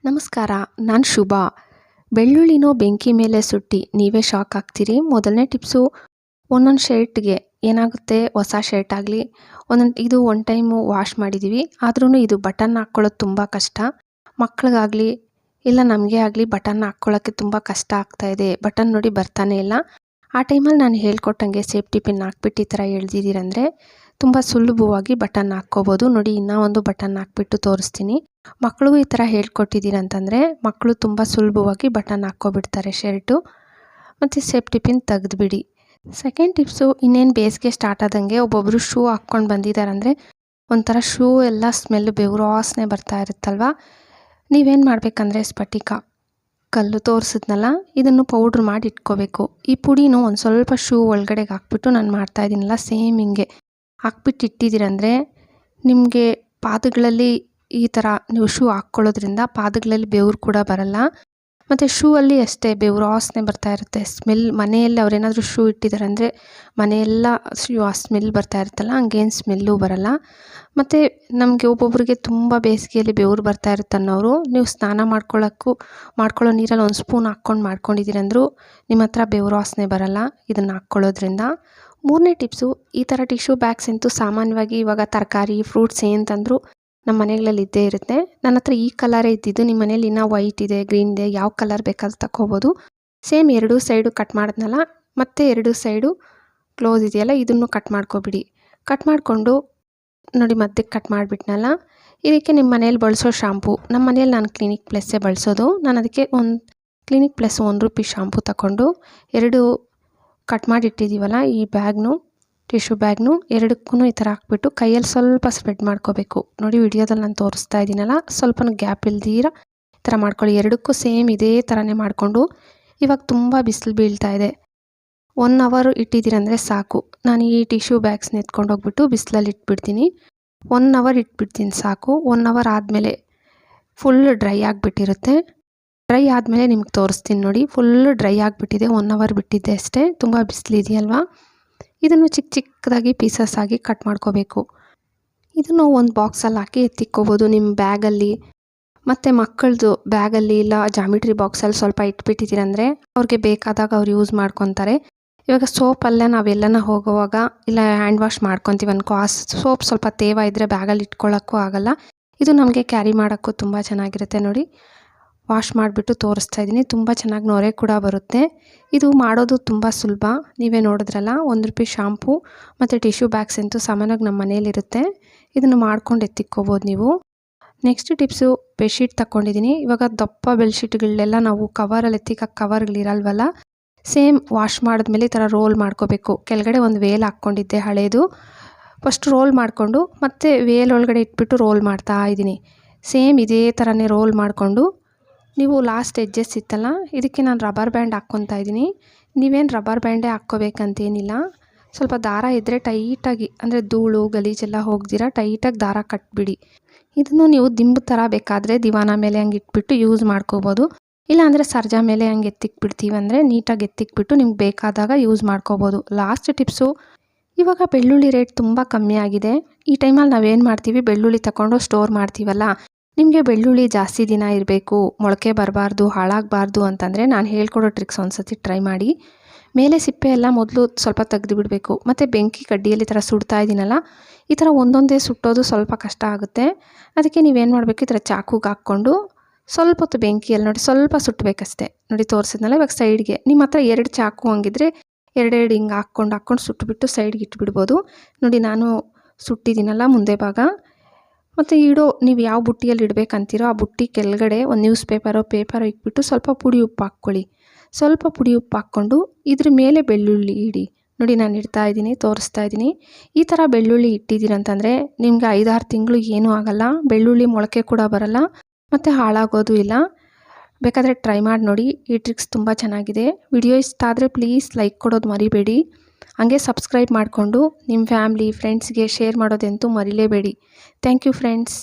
ನಮಸ್ಕಾರ, ನಾನು ಶುಭ. ಬೆಳ್ಳುಳ್ಳಿನೂ ಬೆಂಕಿ ಮೇಲೆ ಸುಟ್ಟು ನೀವೇ ಶಾಕ್ ಆಗ್ತೀರಿ. ಮೊದಲನೇ ಟಿಪ್ಸು, ಒಂದೊಂದು ಶರ್ಟ್ಗೆ ಏನಾಗುತ್ತೆ, ಹೊಸ ಶರ್ಟ್ ಆಗಲಿ ಇದು ಒನ್ ಟೈಮು ವಾಶ್ ಮಾಡಿದ್ದೀವಿ, ಆದ್ರೂ ಇದು ಬಟನ್ ಹಾಕ್ಕೊಳ್ಳೋದು ತುಂಬ ಕಷ್ಟ. ಮಕ್ಳಿಗಾಗಲಿ ಇಲ್ಲ ನಮಗೆ ಆಗಲಿ ಬಟನ್ ಹಾಕ್ಕೊಳ್ಳೋಕ್ಕೆ ತುಂಬ ಕಷ್ಟ ಆಗ್ತಾಯಿದೆ. ಬಟನ್ ನೋಡಿ ಬರ್ತಾನೆ ಇಲ್ಲ. ಆ ಟೈಮಲ್ಲಿ ನಾನು ಹೇಳ್ಕೊಟ್ಟಂಗೆ ಸೇಫ್ಟಿ ಪಿನ್ ಹಾಕ್ಬಿಟ್ಟು ಈ ಥರ ಎಳ್ದಿದ್ದೀರಂದರೆ ತುಂಬ ಸುಲಭವಾಗಿ ಬಟನ್ ಹಾಕ್ಕೋಬೋದು. ನೋಡಿ, ಇನ್ನೂ ಒಂದು ಬಟನ್ ಹಾಕ್ಬಿಟ್ಟು ತೋರಿಸ್ತೀನಿ. ಮಕ್ಳಿಗೂ ಈ ಥರ ಹೇಳ್ಕೊಟ್ಟಿದ್ದೀರಂತಂದರೆ ಮಕ್ಕಳು ತುಂಬ ಸುಲಭವಾಗಿ ಬಟನ್ ಹಾಕ್ಕೊಬಿಡ್ತಾರೆ ಶರ್ಟು. ಮತ್ತು ಸೇಫ್ಟಿ ಪಿನ್ ತೆಗೆದುಬಿಡಿ. ಸೆಕೆಂಡ್ ಟಿಪ್ಸು, ಇನ್ನೇನು ಬೇಸಿಗೆ ಸ್ಟಾರ್ಟ್ ಆದಂಗೆ ಒಬ್ಬೊಬ್ಬರು ಶೂ ಹಾಕ್ಕೊಂಡು ಬಂದಿದ್ದಾರಂದರೆ ಒಂಥರ ಶೂ ಎಲ್ಲ ಸ್ಮೆಲ್ಲು ಬೆವರು ವಾಸನೆ ಬರ್ತಾ ಇರುತ್ತಲ್ವ. ನೀವೇನು ಮಾಡಬೇಕಂದ್ರೆ ಸ್ಫಟಿಕ ಕಲ್ಲು ತೋರಿಸಿದ್ನಲ್ಲ, ಇದನ್ನು ಪೌಡ್ರ್ ಮಾಡಿ ಇಟ್ಕೋಬೇಕು. ಈ ಪುಡಿನೂ ಒಂದು ಸ್ವಲ್ಪ ಶೂ ಒಳಗಡೆಗೆ ಹಾಕ್ಬಿಟ್ಟು ನಾನು ಮಾಡ್ತಾಯಿದ್ದೀನಲ್ಲ ಸೇಮ್ ಹಿಂಗೆ ಹಾಕ್ಬಿಟ್ಟು ಇಟ್ಟಿದ್ದೀರಂದರೆ ನಿಮಗೆ ಪಾದಗಳಲ್ಲಿ ಈ ಥರ ನೀವು ಶೂ ಹಾಕ್ಕೊಳ್ಳೋದ್ರಿಂದ ಪಾದಗಳಲ್ಲಿ ಬೆವರು ಕೂಡ ಬರಲ್ಲ. ಮತ್ತು ಶೂ ಅಲ್ಲಿ ಅಷ್ಟೇ ಬೆವರು ವಾಸನೆ ಬರ್ತಾ ಇರುತ್ತೆ. ಸ್ಮೆಲ್ ಮನೆಯಲ್ಲಿ ಅವರೇನಾದರೂ ಶೂ ಇಟ್ಟಿದ್ದಾರೆ ಅಂದರೆ ಮನೆಯೆಲ್ಲ ಆ ಸ್ಮೆಲ್ ಬರ್ತಾ ಇರುತ್ತಲ್ಲ, ಹಂಗೇನು ಸ್ಮೆಲ್ಲು ಬರಲ್ಲ. ಮತ್ತು ನಮಗೆ ಒಬ್ಬೊಬ್ರಿಗೆ ತುಂಬ ಬೇಸಿಗೆಯಲ್ಲಿ ಬೆವರು ಬರ್ತಾ ಇರುತ್ತೆ ಅನ್ನೋರು, ನೀವು ಸ್ನಾನ ಮಾಡ್ಕೊಳ್ಳೋ ನೀರಲ್ಲಿ ಒಂದು ಸ್ಪೂನ್ ಹಾಕ್ಕೊಂಡು ಮಾಡ್ಕೊಂಡಿದ್ದೀರಂದ್ರೂ ನಿಮ್ಮ ಹತ್ರ ಬೆವರು ವಾಸನೆ ಬರಲ್ಲ ಇದನ್ನು ಹಾಕ್ಕೊಳ್ಳೋದ್ರಿಂದ. ಮೂರನೇ ಟಿಪ್ಸು, ಈ ಥರ ಟಿಶ್ಯೂ ಬ್ಯಾಗ್ಸ್ ಅಂತೂ ಸಾಮಾನ್ಯವಾಗಿ ಇವಾಗ ತರಕಾರಿ ಫ್ರೂಟ್ಸ್ ಏನು ತಂದರೂ ನಮ್ಮ ಮನೆಗಳಲ್ಲಿ ಇದ್ದೇ ಇರುತ್ತೆ. ನನ್ನ ಹತ್ರ ಈ ಕಲರೇ ಇದ್ದಿದ್ದು, ನಿಮ್ಮ ಮನೇಲಿ ಇನ್ನೂ ವೈಟ್ ಇದೆ, ಗ್ರೀನ್ ಇದೆ, ಯಾವ ಕಲರ್ ಬೇಕಾದ್ರೂ ತಗೋಬೋದು. ಸೇಮ್ ಎರಡೂ ಸೈಡು ಕಟ್ ಮಾಡಿದ್ನಲ್ಲ, ಮತ್ತು ಎರಡೂ ಸೈಡು ಕ್ಲೋಸ್ ಇದೆಯಲ್ಲ, ಇದನ್ನು ಕಟ್ ಮಾಡ್ಕೊಬಿಡಿ. ಕಟ್ ಮಾಡಿಕೊಂಡು ನೋಡಿ ಮಧ್ಯಕ್ಕೆ ಕಟ್ ಮಾಡಿಬಿಟ್ನಲ್ಲ, ಇದಕ್ಕೆ ನಿಮ್ಮ ಮನೇಲಿ ಬಳಸೋ ಶಾಂಪು, ನಮ್ಮ ಮನೇಲಿ ನಾನು ಕ್ಲಿನಿಕ್ ಪ್ಲಸ್ಸೇ ಬಳಸೋದು. ನಾನು ಅದಕ್ಕೆ ಒಂದು ಕ್ಲಿನಿಕ್ ಪ್ಲಸ್ ₹1 ಶಾಂಪು ತಗೊಂಡು ಎರಡು ಕಟ್ ಮಾಡಿಟ್ಟಿದ್ದೀವಲ್ಲ ಈ ಬ್ಯಾಗ್ನು, ಟಿಶ್ಯೂ ಬ್ಯಾಗ್ನು ಎರಡಕ್ಕೂ ಈ ಥರ ಹಾಕ್ಬಿಟ್ಟು ಕೈಯಲ್ಲಿ ಸ್ವಲ್ಪ ಸ್ಪ್ರೆಡ್ ಮಾಡ್ಕೋಬೇಕು. ನೋಡಿ ವಿಡಿಯೋದಲ್ಲಿ ನಾನು ತೋರಿಸ್ತಾ ಇದ್ದೀನಲ್ಲ, ಸ್ವಲ್ಪ ಗ್ಯಾಪ್ ಇಲ್ದಿರ ಈ ಥರ ಮಾಡ್ಕೊಳ್ಳಿ. ಎರಡಕ್ಕೂ ಸೇಮ್ ಇದೇ ಥರನೇ ಮಾಡಿಕೊಂಡು, ಇವಾಗ ತುಂಬ ಬಿಸಿಲು ಬೀಳ್ತಾ ಇದೆ, 1 ಅವರ್ ಇಟ್ಟಿದ್ದೀರಂದರೆ ಸಾಕು. ನಾನು ಈ ಟಿಶ್ಯೂ ಬ್ಯಾಗ್ಸ್ನ ಎತ್ಕೊಂಡು ಹೋಗ್ಬಿಟ್ಟು ಬಿಸಿಲಲ್ಲಿ ಇಟ್ಬಿಡ್ತೀನಿ. 1 ಅವರ್ ಇಟ್ಬಿಡ್ತೀನಿ ಸಾಕು. 1 ಅವರ್ ಆದಮೇಲೆ ಫುಲ್ ಡ್ರೈ ಆಗಿಬಿಟ್ಟಿರುತ್ತೆ. ಡ್ರೈ ಆದಮೇಲೆ ನಿಮ್ಗೆ ತೋರಿಸ್ತೀನಿ ನೋಡಿ. ಫುಲ್ಲು ಡ್ರೈ ಆಗಿಬಿಟ್ಟಿದೆ, 1 ಅವರ್ ಬಿಟ್ಟಿದ್ದೆ ಅಷ್ಟೇ. ತುಂಬ ಬಿಸಿಲಿದೆಯಲ್ವಾ. ಇದನ್ನು ಚಿಕ್ಕ ಚಿಕ್ಕದಾಗಿ ಪೀಸಸ್ ಆಗಿ ಕಟ್ ಮಾಡ್ಕೋಬೇಕು. ಇದನ್ನು ಒಂದು ಬಾಕ್ಸಲ್ಲಿ ಹಾಕಿ ಎತ್ತಿಕ್ಕೋಬೋದು ನಿಮ್ಮ ಬ್ಯಾಗಲ್ಲಿ. ಮತ್ತು ಮಕ್ಕಳದು ಬ್ಯಾಗಲ್ಲಿ ಇಲ್ಲ ಜಾಮಿಟ್ರಿ ಬಾಕ್ಸಲ್ಲಿ ಸ್ವಲ್ಪ ಇಟ್ಬಿಟ್ಟಿದ್ದೀರಂದರೆ ಅವ್ರಿಗೆ ಬೇಕಾದಾಗ ಅವ್ರು ಯೂಸ್ ಮಾಡ್ಕೊತಾರೆ. ಇವಾಗ ಸೋಪಲ್ಲೇ ನಾವೆಲ್ಲನ ಹೋಗುವಾಗ ಇಲ್ಲ ಹ್ಯಾಂಡ್ ವಾಶ್ ಮಾಡ್ಕೊತೀವಿ ಅನ್ಕೋ, ಆ ಸೋಪ್ ಸ್ವಲ್ಪ ತೇವ ಇದ್ದರೆ ಬ್ಯಾಗಲ್ಲಿ ಇಟ್ಕೊಳ್ಳೋಕ್ಕೂ ಆಗೋಲ್ಲ. ಇದು ನಮಗೆ ಕ್ಯಾರಿ ಮಾಡೋಕ್ಕೂ ತುಂಬ ಚೆನ್ನಾಗಿರುತ್ತೆ. ನೋಡಿ, ವಾಶ್ ಮಾಡಿಬಿಟ್ಟು ತೋರಿಸ್ತಾ ಇದ್ದೀನಿ. ತುಂಬ ಚೆನ್ನಾಗಿ ನೊರೆ ಕೂಡ ಬರುತ್ತೆ. ಇದು ಮಾಡೋದು ತುಂಬ ಸುಲಭ. ನೀವೇ ನೋಡಿದ್ರಲ್ಲ, ₹1 ಶಾಂಪು ಮತ್ತು ಟಿಶ್ಯೂ ಬ್ಯಾಗ್ಸ್ ಅಂತೂ ಸಾಮಾನ್ಯವಾಗಿ ನಮ್ಮ ಮನೇಲಿರುತ್ತೆ. ಇದನ್ನು ಮಾಡ್ಕೊಂಡು ಎತ್ತಿಕ್ಕೋಬೋದು ನೀವು. ನೆಕ್ಸ್ಟ್ ಟಿಪ್ಸು, ಬೆಡ್ಶೀಟ್ ತಗೊಂಡಿದ್ದೀನಿ. ಇವಾಗ ದಪ್ಪ ಬೆಡ್ಶೀಟ್ಗಳನ್ನೆಲ್ಲ ನಾವು ಕವರಲ್ಲಿ ಎತ್ತಿಕ್ಕ ಕವರ್ಗಳಿರಲ್ವಲ್ಲ, ಸೇಮ್ ವಾಶ್ ಮಾಡಿದ್ಮೇಲೆ ಈ ಥರ ರೋಲ್ ಮಾಡ್ಕೋಬೇಕು. ಕೆಳಗಡೆ ಒಂದು ವೇಲ್ ಹಾಕ್ಕೊಂಡಿದ್ದೆ ಹಳೇದು, ಫಸ್ಟ್ ರೋಲ್ ಮಾಡಿಕೊಂಡು ಮತ್ತೆ ವೇಲ್ ಒಳಗಡೆ ಇಟ್ಬಿಟ್ಟು ರೋಲ್ ಮಾಡ್ತಾ ಇದ್ದೀನಿ. ಸೇಮ್ ಇದೇ ಥರನೇ ರೋಲ್ ಮಾಡಿಕೊಂಡು ನೀವು ಲಾಸ್ಟ್ ಎಡ್ಜಸ್ ಇತ್ತಲ್ಲ, ಇದಕ್ಕೆ ನಾನು ರಬ್ಬರ್ ಬ್ಯಾಂಡ್ ಹಾಕ್ಕೊತಾ ಇದ್ದೀನಿ. ನೀವೇನು ರಬ್ಬರ್ ಬ್ಯಾಂಡೇ ಹಾಕ್ಕೋಬೇಕಂತೇನಿಲ್ಲ. ಸ್ವಲ್ಪ ದಾರ ಇದ್ದರೆ ಟೈಟಾಗಿ, ಅಂದರೆ ಧೂಳು ಗಲೀಜೆಲ್ಲ ಹೋಗ್ದಿರ ಟೈಟಾಗಿ ದಾರ ಕಟ್ಬಿಡಿ. ಇದನ್ನು ನೀವು ದಿಂಬು ಥರ ಬೇಕಾದರೆ ದಿವಾನ ಮೇಲೆ ಹಂಗೆ ಇಟ್ಬಿಟ್ಟು ಯೂಸ್ ಮಾಡ್ಕೋಬೋದು. ಇಲ್ಲಾಂದರೆ ಸರ್ಜಾ ಮೇಲೆ ಹಂಗೆ ಎತ್ತಿಕ್ಬಿಡ್ತೀವಿ ಅಂದರೆ ನೀಟಾಗಿ ಎತ್ತಿಕ್ಬಿಟ್ಟು ನಿಮ್ಗೆ ಬೇಕಾದಾಗ ಯೂಸ್ ಮಾಡ್ಕೋಬೋದು. ಲಾಸ್ಟ್ ಟಿಪ್ಸು, ಇವಾಗ ಬೆಳ್ಳುಳ್ಳಿ ರೇಟ್ ತುಂಬ ಕಮ್ಮಿ ಆಗಿದೆ. ಈ ಟೈಮಲ್ಲಿ ನಾವೇನು ಮಾಡ್ತೀವಿ, ಬೆಳ್ಳುಳ್ಳಿ ತಗೊಂಡು ಸ್ಟೋರ್ ಮಾಡ್ತೀವಲ್ಲ, ನಿಮಗೆ ಬೆಳ್ಳುಳ್ಳಿ ಜಾಸ್ತಿ ದಿನ ಇರಬೇಕು, ಮೊಳಕೆ ಬರಬಾರ್ದು, ಹಾಳಾಗಬಾರ್ದು ಅಂತಂದರೆ ನಾನು ಹೇಳ್ಕೊಡೋ ಟ್ರಿಕ್ಸ್ ಒಂದು ಸತಿ ಟ್ರೈ ಮಾಡಿ. ಮೇಲೆ ಸಿಪ್ಪೆ ಎಲ್ಲ ಮೊದಲು ಸ್ವಲ್ಪ ತೆಗೆದು ಬಿಡಬೇಕು. ಮತ್ತು ಬೆಂಕಿ ಕಡ್ಡಿಯಲ್ಲಿ ಈ ಥರ ಸುಡ್ತಾ ಇದ್ದೀನಲ್ಲ, ಈ ಥರ ಒಂದೊಂದೇ ಸುಟ್ಟೋದು ಸ್ವಲ್ಪ ಕಷ್ಟ ಆಗುತ್ತೆ. ಅದಕ್ಕೆ ನೀವೇನು ಮಾಡಬೇಕು, ಈ ಥರ ಚಾಕುಗೆ ಹಾಕ್ಕೊಂಡು ಸ್ವಲ್ಪ ಹೊತ್ತು ಬೆಂಕಿಯಲ್ಲಿ ನೋಡಿ ಸ್ವಲ್ಪ ಸುಟ್ಟಬೇಕಷ್ಟೆ. ನೋಡಿ ತೋರಿಸಿದ್ನಲ್ಲ, ಇವಾಗ ಸೈಡ್ಗೆ ನಿಮ್ಮ ಹತ್ರ 2 ಚಾಕು ಹಂಗಿದ್ರೆ ಎರಡೆರಡು ಹಿಂಗೆ ಹಾಕ್ಕೊಂಡು ಸುಟ್ಟುಬಿಟ್ಟು ಸೈಡ್ಗೆ ಇಟ್ಬಿಡ್ಬೋದು. ನೋಡಿ ನಾನು ಸುಟ್ಟಿದ್ದೀನಲ್ಲ ಮುಂದೆ ಭಾಗ. ಮತ್ತು ನೀವು ಯಾವ ಬುಟ್ಟಿಯಲ್ಲಿ ಇಡಬೇಕಂತೀರೋ ಆ ಬುಟ್ಟಿ ಕೆಳಗಡೆ ಒಂದು ನ್ಯೂಸ್ ಪೇಪರೋ ಇಟ್ಬಿಟ್ಟು ಸ್ವಲ್ಪ ಪುಡಿ ಉಪ್ಪು ಹಾಕ್ಕೊಳ್ಳಿ. ಸ್ವಲ್ಪ ಪುಡಿ ಉಪ್ಪು ಹಾಕ್ಕೊಂಡು ಇದ್ರ ಮೇಲೆ ಬೆಳ್ಳುಳ್ಳಿ ಇಡಿ. ನೋಡಿ ನಾನು ಇಡ್ತಾ ಇದ್ದೀನಿ, ತೋರಿಸ್ತಾ ಇದ್ದೀನಿ. ಈ ಥರ ಬೆಳ್ಳುಳ್ಳಿ ಇಟ್ಟಿದ್ದೀರಂತಂದರೆ ನಿಮಗೆ 5-6 ತಿಂಗಳು ಏನೂ ಆಗಲ್ಲ. ಬೆಳ್ಳುಳ್ಳಿ ಮೊಳಕೆ ಕೂಡ ಬರಲ್ಲ ಮತ್ತು ಹಾಳಾಗೋದು ಇಲ್ಲ. ಬೇಕಾದರೆ ಟ್ರೈ ಮಾಡಿ ನೋಡಿ. ಈ ಟ್ರಿಕ್ಸ್ ತುಂಬ ಚೆನ್ನಾಗಿದೆ. ವಿಡಿಯೋ ಇಷ್ಟ ಆದರೆ ಪ್ಲೀಸ್ ಲೈಕ್ ಕೊಡೋದು ಮರಿಬೇಡಿ. ಹಾಗೆ ಸಬ್ಸ್ಕ್ರೈಬ್ ಮಾಡಿಕೊಂಡು ನಿಮ್ಮ ಫ್ಯಾಮ್ಲಿ ಫ್ರೆಂಡ್ಸ್ಗೆ ಶೇರ್ ಮಾಡೋದಂತೂ ಮರಿಲೇಬೇಡಿ. Thank you friends.